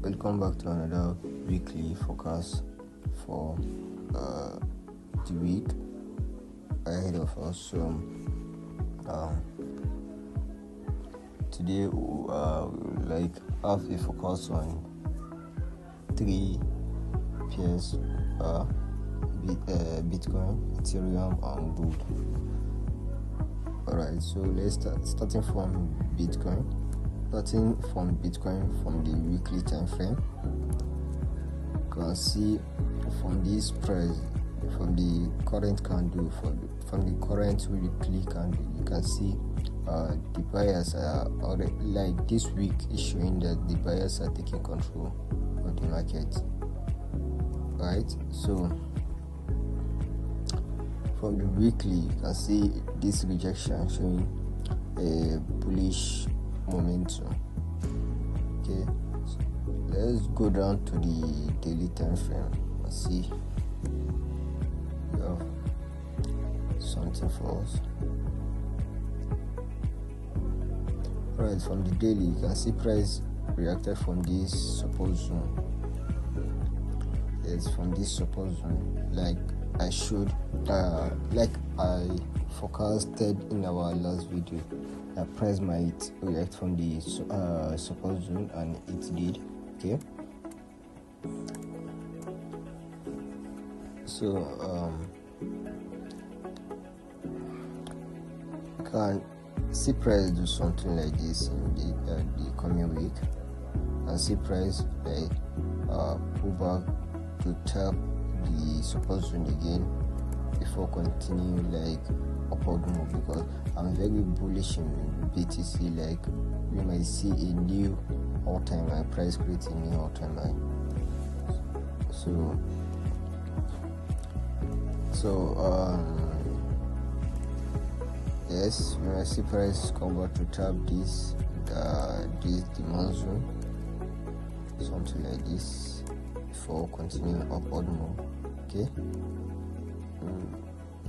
Welcome back to another weekly forecast for the week ahead of us. So today we like have a focus on three pairs: Bitcoin, Ethereum, and gold. Alright, so let's starting from Bitcoin. Starting from Bitcoin from the weekly time frame, you can see from this price, from the current candle, from the current weekly candle, you can see the buyers are already, like this week is showing that the buyers are taking control of the market. Right, so from the weekly, you can see this rejection showing a bullish momentum. Okay, so let's go down to the daily time frame and see we have something for us. Right, from the daily, you can see price reacted from this support zone. It's from this support zone, like I showed, like I forecasted in our last video. That price might react from the support zone, and it did. Okay, so you can see price do something like this in the coming week, and see price like pull back to tap the support zone again before continuing like upward move, because I'm very bullish in BTC. Like we might see a new all-time high, price creating a new all-time high. So yes, we might see price come back to tap this demand zone, something like this, before continuing upward move. Okay,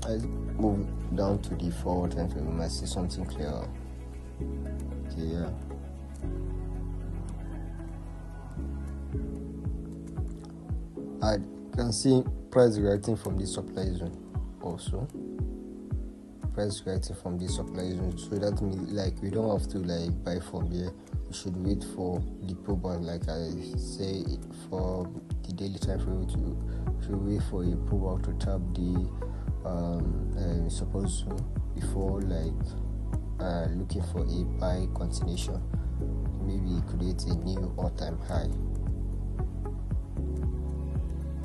I move down to the forward time frame, we might see something clearer. Okay, yeah. I can see price reacting from the supply zone also. Price reacting from the supply zone, so that means like we don't have to like buy from here. We should wait for the pullback, like I say for the daily time frame. We should wait for a pullback to tap the support zone before like looking for a buy continuation, maybe create a new all-time high.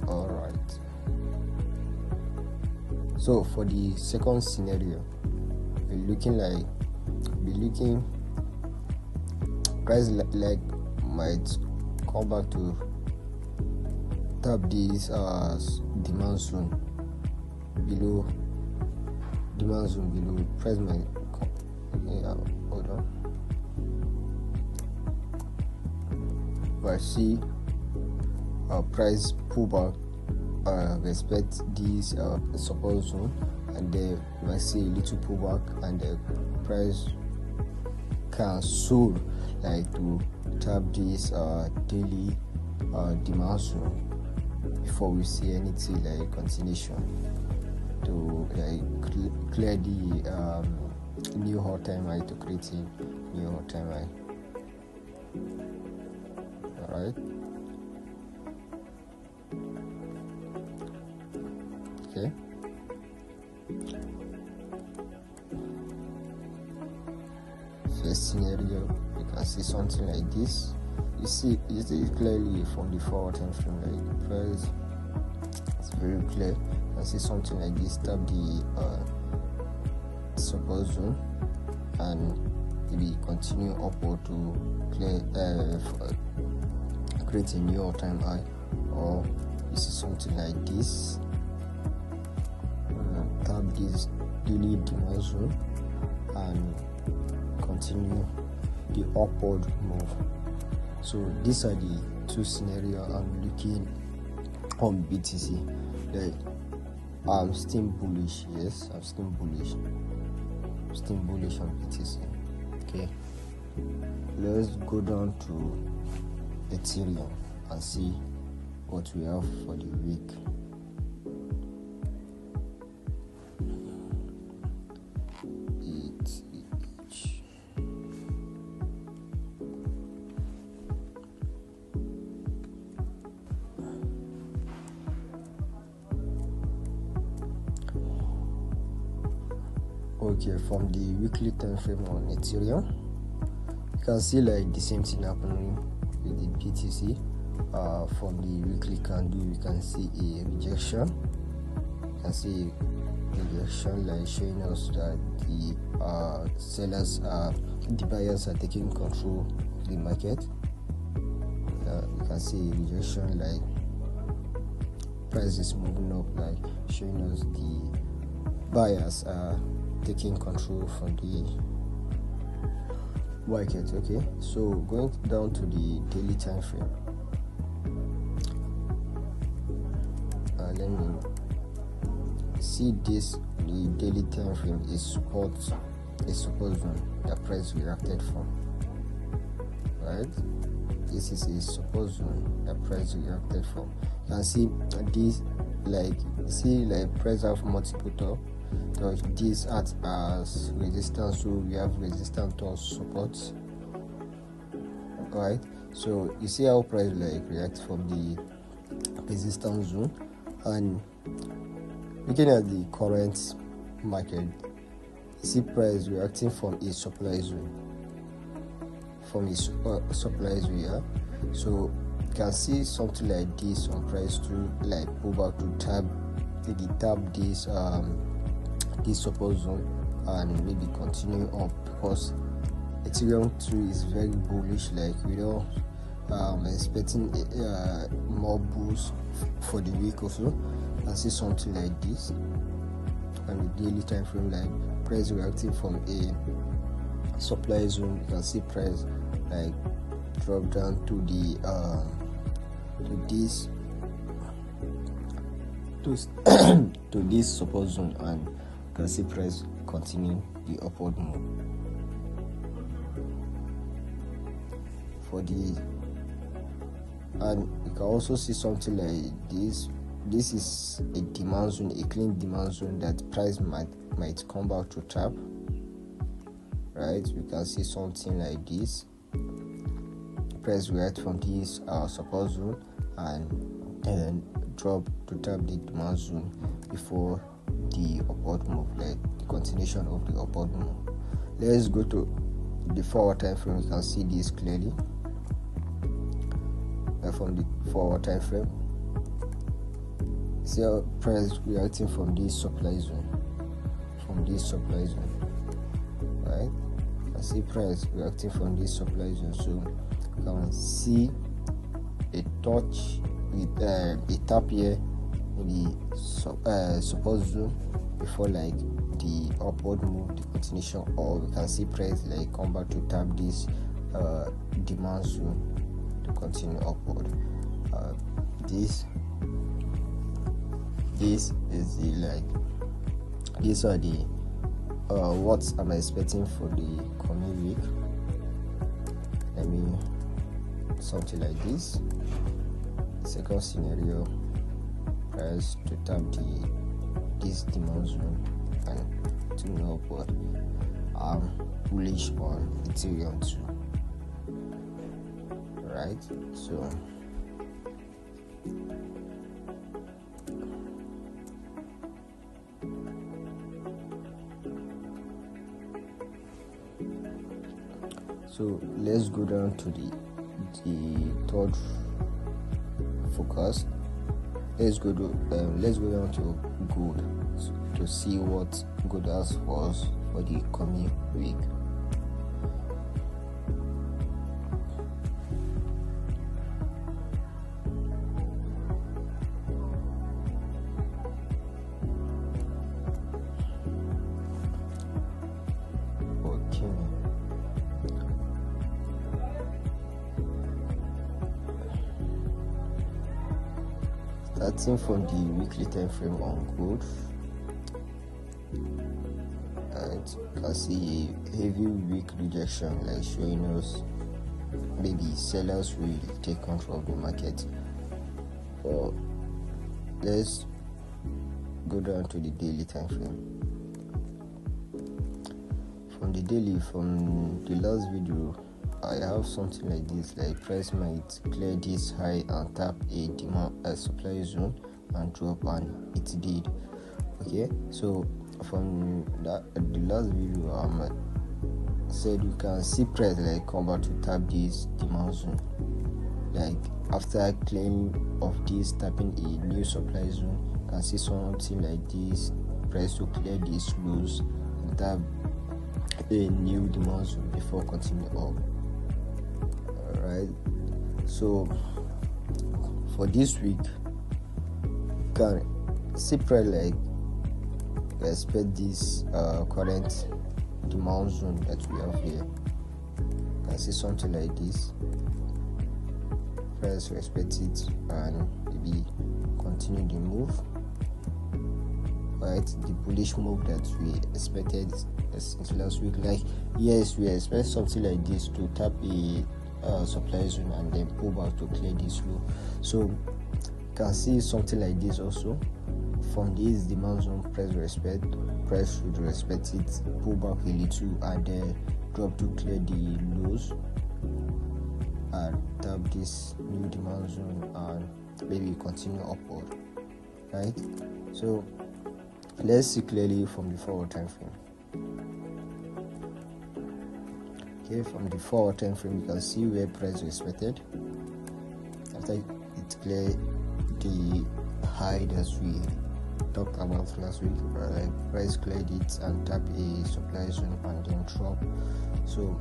Alright, so for the second scenario, price like might come back to tap this demand zone below. Price might come. Yeah, hold on. But I see price pullback respect this support zone, and then you might see a little pullback, and the price can soar like to tap this daily demand zone before we see anything like continuation to like clear the new all-time high, to create a new all-time high. Alright, okay, first scenario, you can see something like this. You see clearly from the forward time frame, like price, it's very clear. You can see something like this, tap the support zone, and maybe continue upward to create a new all-time high, or you see something like this, tap this daily demand zone and continue the upward move. So these are the two scenarios I'm looking on BTC. Like I'm still bullish. Yes, I'm still bullish. Still bullish on BTC. Okay, let's go down to Ethereum and see what we have for the week. Okay, from the weekly time frame on Ethereum, you can see like the same thing happening with the BTC. From the weekly candle, you can see a rejection. You can see rejection, like showing us that the sellers the buyers are taking control of the market. You can see rejection, like price is moving up, like showing us the buyers are taking control from the market. Okay, so going down to the daily time frame, let me see this. The daily time frame is support zone that price reacted from, right? This is a support zone that price reacted from. You can see this, like price have multiple top. So this acts as resistance, so we have resistance to support, right? So you see how price like reacts from the resistance zone, and looking at the current market, you see price reacting from a supply zone, yeah. So you can see something like this on price to like pull back to tap this support zone and maybe continue up, because Ethereum 2 is very bullish. Like we don't expecting more boost for the week or so. And see something like this, and the daily time frame, like price reacting from a supply zone. You can see price like drop down to the to this support zone, and you can see price continue the upward move. And you can also see something like this. This is a demand zone, a clean demand zone that price might come back to tap, right? You can see something like this. Price react from this support zone and drop to tap the demand zone before the upward move, like the continuation of the upward move. Let's go to the 4 hour time frame. You can see this clearly. From the 4 hour time frame, see how price reacting from this supply zone, right? I see price reacting from this supply zone, so you can see a touch with a tap here in the support zone before like the upward move, the continuation, or we can see price like come back to tap this demand zone to continue upward. This is the like, these are the what am I expecting for the coming week. Let me something like this. Second scenario, price to tap this demand zone and to move upward. I'm bullish on Ethereum 2, right? So let's go down to the third focus. Let's go down to gold to see what gold has for us for the coming week. Starting from the weekly time frame on gold, and you can see a heavy weak rejection, like showing us maybe sellers will take control of the market. But let's go down to the daily time frame. From the daily, from the last video, I have something like this, like price might clear this high and tap a demand supply zone and drop, and it did. Okay, so from that the last video, said we can see price like come back to tap this demand zone, like after clearing of this, tapping a new supply zone. You can see something like this, price to clear these lows and tap a new demand zone before continuing up. Alright, so for this week, you can see price like expect this current demand zone that we have here. You can see something like this, price respect it and maybe continue the move. Right, the bullish move that we expected since last week. Like, yes, we expect something like this to tap a supply zone and then pull back to clear this low. So you can see something like this also. From this demand zone, price should respect it, pull back a little and then drop to clear the lows and tap this new demand zone and maybe continue upward. Right, so let's see clearly from the forward time frame. Okay, from the forward time frame, you can see where price is expected after it cleared the high that we talked about last week. Like price cleared it and tap a supply zone and then drop. So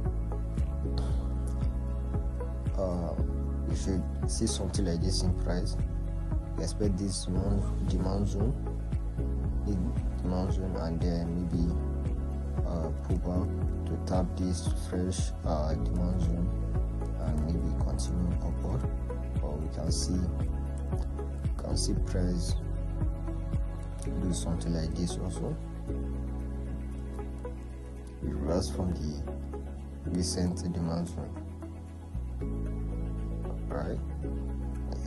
you should see something like this in price. You expect this demand zone and then maybe pull back to tap this fresh demand zone and maybe continue upward. Or we can see price do something like this also, reverse from the recent demand zone. Right,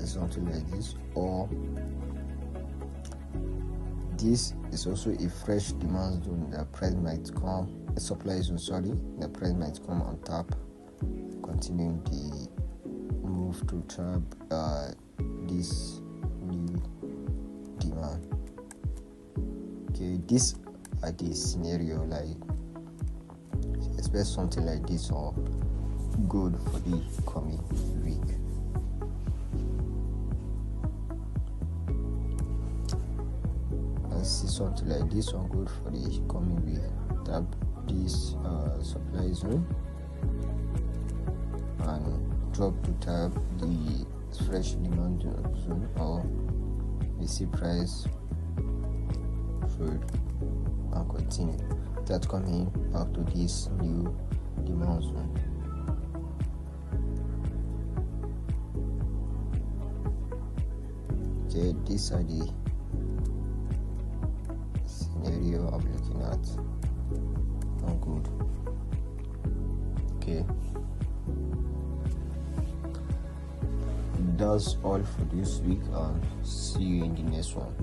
something like this, or this is also a fresh demand zone. The price might come, a supply zone, the price might come on top, continuing the move to tap this new demand. Okay, this are the scenario, like expect something like this or good for the coming week. See something like this one good for the coming week. Tap this supply zone and drop to tap the fresh demand zone, or we see price should and continue that coming back to this new demand zone. Okay, these are the scenario I'm looking at. Oh, good. Okay, that's all for this week, and see you in the next one.